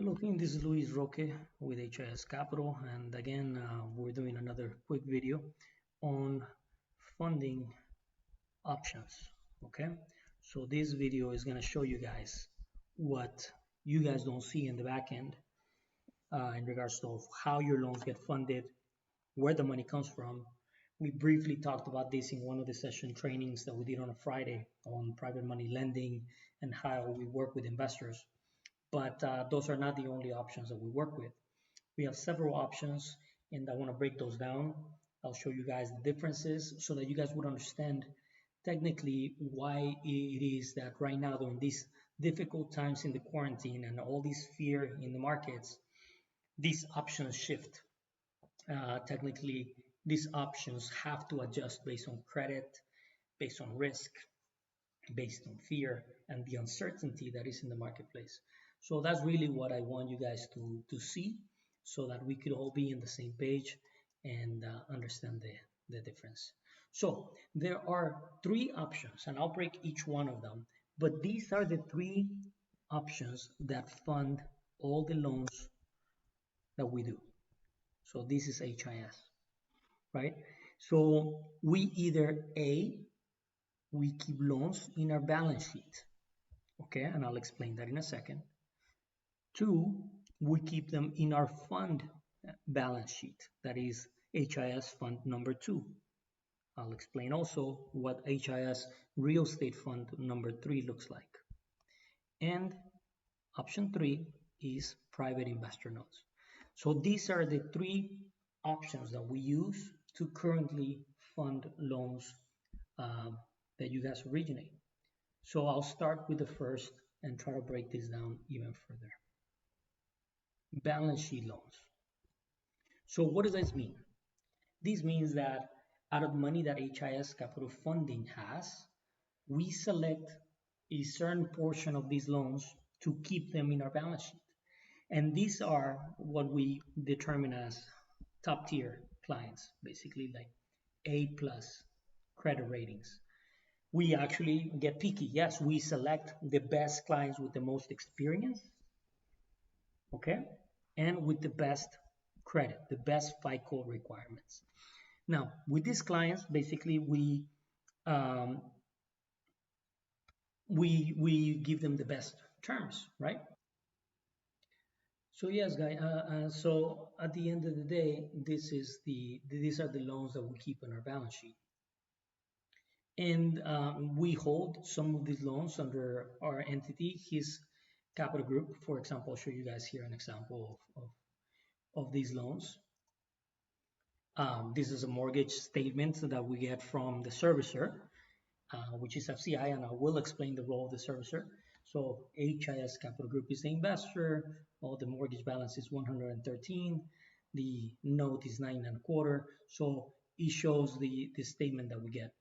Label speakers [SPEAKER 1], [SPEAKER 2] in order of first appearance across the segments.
[SPEAKER 1] Hello team, this is Luis Roque with HIS Capital, and again we're doing another quick video on funding options. Okay, so this video is going to show you guys what you guys don't see in the back end in regards to how your loans get funded, where the money comes from. We briefly talked about this in one of the session trainings that we did on a Friday on private money lending and how we work with investors. But those are not the only options that we work with. We have several options, and I want to break those down. I'll show you guys the differences so that you guys would understand technically why it is that right now, during these difficult times in the quarantine and all this fear in the markets, these options shift. Technically, these options have to adjust based on credit, based on risk, based on fear, and the uncertainty that is in the marketplace. So that's really what I want you guys to see so that we could all be in the same page and understand the difference. So there are three options, and I'll break each one of them. But these are the three options that fund all the loans that we do. So this is HIS, right? So we either A, we keep loans in our balance sheet, okay, and I'll explain that in a second. Two, we keep them in our fund balance sheet, that is HIS fund number 2. I'll explain also what HIS real estate fund number 3 looks like. And option 3 is private investor notes. So these are the three options that we use to currently fund loans that you guys originate. So I'll start with the first and try to break this down even further. Balance sheet loans. So what does this mean? This means that out of money that HIS Capital Funding has, we select a certain portion of these loans to keep them in our balance sheet. And these are what we determine as top tier clients, basically like A+ credit ratings. We actually get picky. Yes, we select the best clients with the most experience, okay, and with the best credit, the best FICO requirements. Now, with these clients, basically we give them the best terms, right? So yes, guys. So at the end of the day, these are the loans that we keep on our balance sheet, and we hold some of these loans under our entity, HIS Capital Group. For example, I'll show you guys here an example of these loans. This is a mortgage statement that we get from the servicer, which is FCI, and I will explain the role of the servicer. So HIS Capital Group is the investor. All the mortgage balance is 113. The note is 9.25. So it shows the statement that we get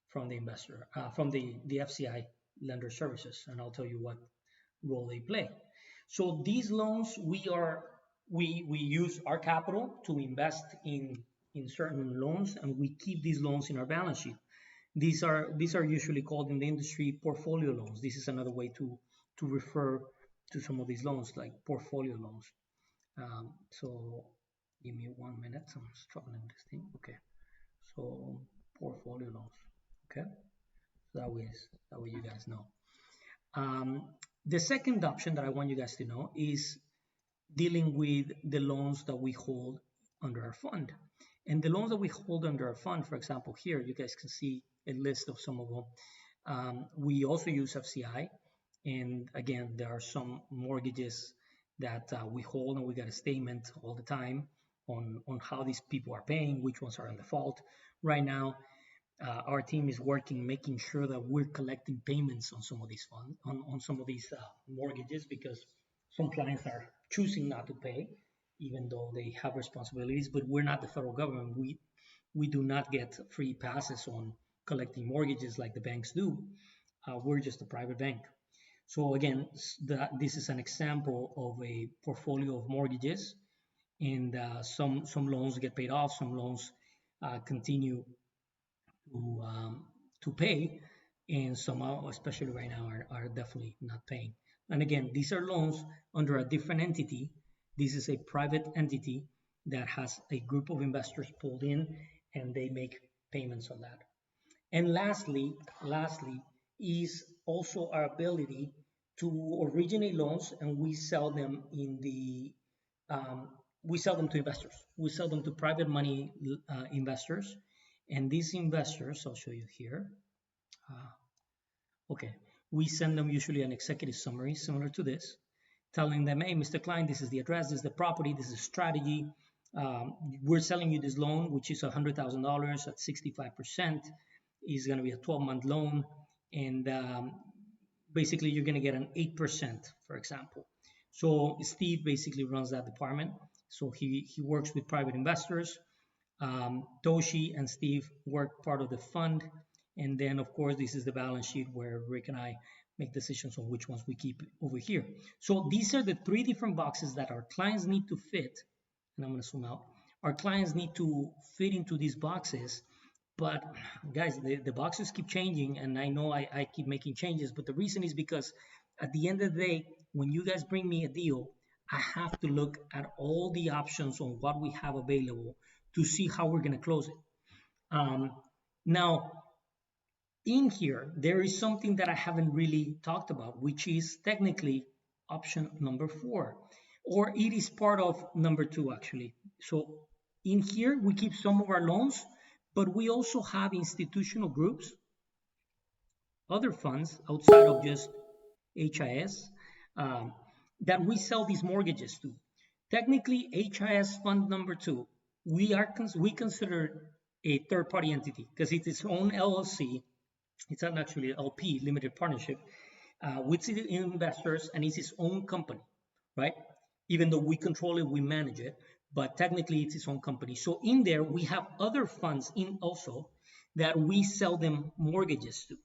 [SPEAKER 1] from the investor, from the FCI lender services, and I'll tell you what role they play. So these loans, we use our capital to invest in certain loans, and we keep these loans in our balance sheet. These are usually called in the industry portfolio loans. This is another way to refer to some of these loans, like portfolio loans. So give me 1 minute. I'm struggling with this thing. Okay. So portfolio loans. Okay. So that way you guys know. The second option that I want you guys to know is dealing with the loans that we hold under our fund. And the loans that we hold under our fund, for example, here you guys can see a list of some of them. We also use FCI, and again, there are some mortgages that we hold, and we get a statement all the time on how these people are paying, which ones are in default. Right now, our team is working, making sure that we're collecting payments on some of these funds, on some of these mortgages, because some clients are choosing not to pay, even though they have responsibilities. But we're not the federal government. We do not get free passes on collecting mortgages like the banks do. We're just a private bank. So again, this is an example of a portfolio of mortgages, and some loans get paid off, some loans continue to pay, and some, especially right now, are definitely not paying. And again, these are loans under a different entity. This is a private entity that has a group of investors pulled in, and they make payments on that. And lastly is also our ability to originate loans, and we sell them we sell them to investors. We sell them to private money investors, and these investors, I'll show you here. Okay, we send them usually an executive summary similar to this, telling them, hey, Mr. Klein, this is the address, this is the property, this is strategy. We're selling you this loan, which is $100,000 at 65%. Is going to be a 12-month loan, and basically you're going to get an 8%, for example. So Steve basically runs that department. So he works with private investors. Toshi and Steve work part of the fund. And then, of course, this is the balance sheet where Rick and I make decisions on which ones we keep over here. So these are the three different boxes that our clients need to fit. And I'm going to zoom out. Our clients need to fit into these boxes. But guys, the boxes keep changing, and I know I keep making changes, but the reason is because at the end of the day, when you guys bring me a deal, I have to look at all the options on what we have available to see how we're going to close it. Now, in here, there is something that I haven't really talked about, which is technically option number 4, or it is part of number 2, actually. So in here, we keep some of our loans, but we also have institutional groups, other funds outside of just HIS, that we sell these mortgages to. Technically, HIS fund number 2, we consider a third-party entity because it's its own LLC. It's not actually LP, limited partnership, with investors, and it's its own company, right? Even though we control it, we manage it, but technically it's its own company. So in there, we have other funds in also that we sell them mortgages to.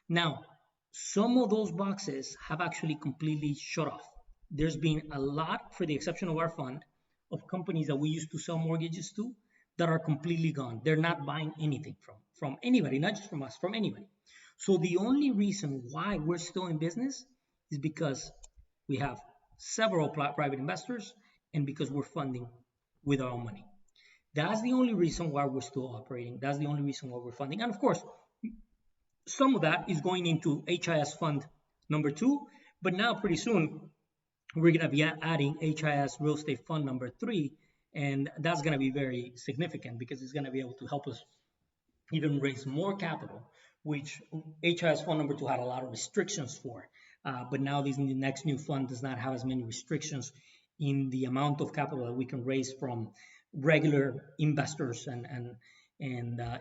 [SPEAKER 1] Now, some of those boxes have actually completely shut off. There's been a lot, for the exception of our fund, of companies that we used to sell mortgages to that are completely gone. They're not buying anything from anybody, not just from us, from anybody. So the only reason why we're still in business is because we have several private investors and because we're funding with our own money. That's the only reason why we're still operating. That's the only reason why we're funding. And of course, some of that is going into HIS fund number 2, but now pretty soon we're going to be adding HIS real estate fund number 3, and that's going to be very significant because it's going to be able to help us even raise more capital, which HIS fund number 2 had a lot of restrictions for. But now the next new fund does not have as many restrictions in the amount of capital that we can raise from regular investors and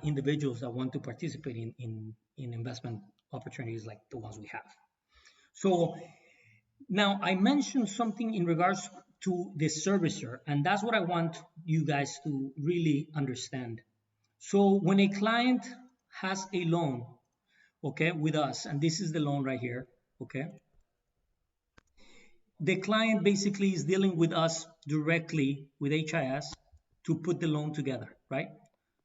[SPEAKER 1] individuals that want to participate in investment opportunities like the ones we have. So now I mentioned something in regards to the servicer, and that's what I want you guys to really understand. So when a client has a loan, okay, with us, and this is the loan right here, okay, the client basically is dealing with us directly with HIS to put the loan together, right?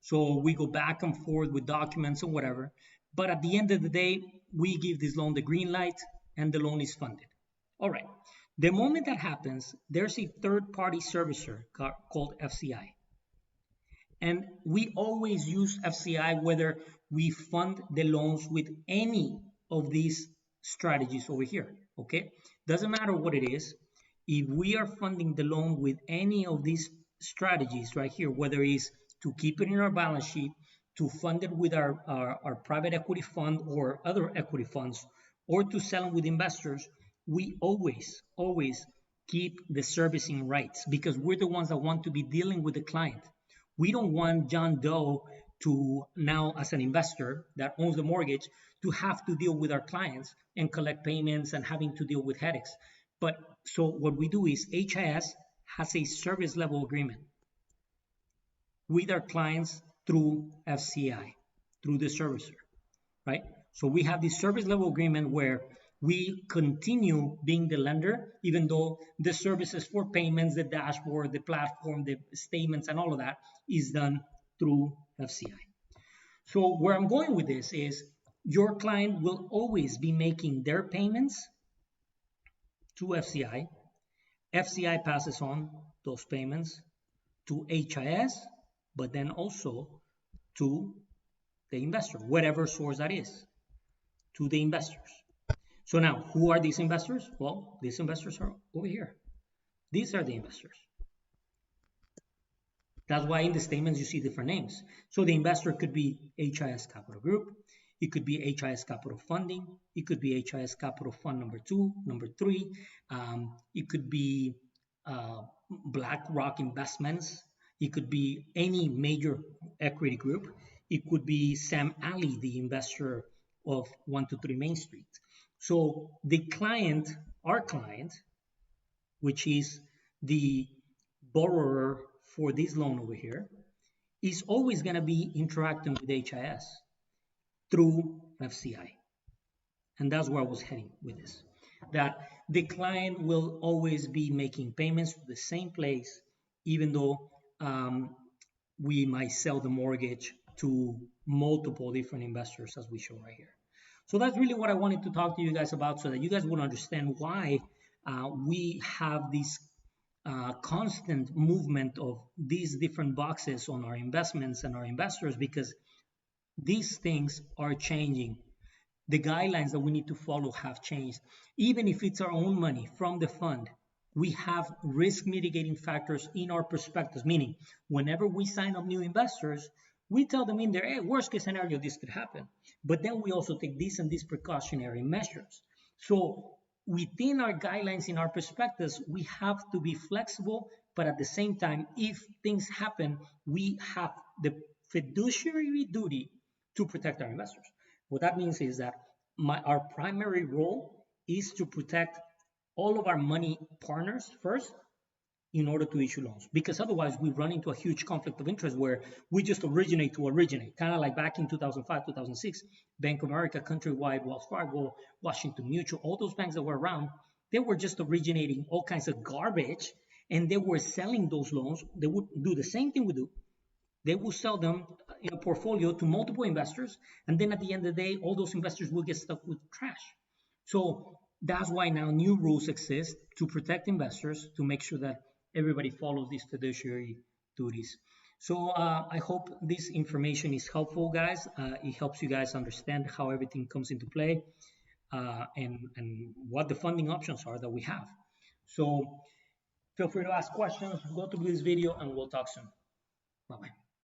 [SPEAKER 1] So we go back and forth with documents and whatever, but at the end of the day, we give this loan the green light and the loan is funded. All right, the moment that happens, there's a third-party servicer called FCI. And we always use FCI whether we fund the loans with any of these strategies over here, okay? Doesn't matter what it is. If we are funding the loan with any of these strategies right here, whether it's to keep it in our balance sheet, to fund it with our private equity fund or other equity funds, or to sell them with investors, we always keep the servicing rights because we're the ones that want to be dealing with the client. We don't want John Doe to now, as an investor that owns the mortgage, to have to deal with our clients and collect payments and having to deal with headaches. But so what we do is HIS has a service level agreement with our clients through FCI, through the servicer, right? So we have this service level agreement where we continue being the lender, even though the services for payments, the dashboard, the platform, the statements, and all of that is done through FCI. So where I'm going with this is your client will always be making their payments to FCI. FCI passes on those payments to HIS, but then also to the investor, whatever source that is, to the investors. So now, who are these investors? Well, these investors are over here. These are the investors. That's why in the statements you see different names. So the investor could be HIS Capital Group. It could be HIS Capital Funding. It could be HIS Capital Fund number 2, number 3. It could be BlackRock Investments. It could be any major equity group. It could be Sam Ali, the investor of 123 Main Street. So the client, our client, which is the borrower for this loan over here, is always going to be interacting with HIS through FCI. And that's where I was heading with this. That the client will always be making payments to the same place, even though we might sell the mortgage to multiple different investors, as we show right here. So that's really what I wanted to talk to you guys about, so that you guys will understand why we have this constant movement of these different boxes on our investments and our investors, because these things are changing. The guidelines that we need to follow have changed. Even if it's our own money from the fund, we have risk mitigating factors in our prospectus, meaning whenever we sign up new investors, we tell them in there, hey, worst case scenario, this could happen. But then we also take this and these precautionary measures. So within our guidelines in our prospectus, we have to be flexible, but at the same time, if things happen, we have the fiduciary duty to protect our investors. What that means is that our primary role is to protect all of our money partners first in order to issue loans, because otherwise we run into a huge conflict of interest where we just originate to originate, kind of like back in 2005, 2006, Bank of America, Countrywide, Wells Fargo, Washington Mutual, all those banks that were around, they were just originating all kinds of garbage, and they were selling those loans. They would do the same thing we do. They will sell them in a portfolio to multiple investors, and then at the end of the day, all those investors will get stuck with trash. So that's why now new rules exist to protect investors, to make sure that everybody follows these fiduciary duties. So I hope this information is helpful, guys. It helps you guys understand how everything comes into play and what the funding options are that we have. So feel free to ask questions, go through this video, and we'll talk soon. Bye-bye.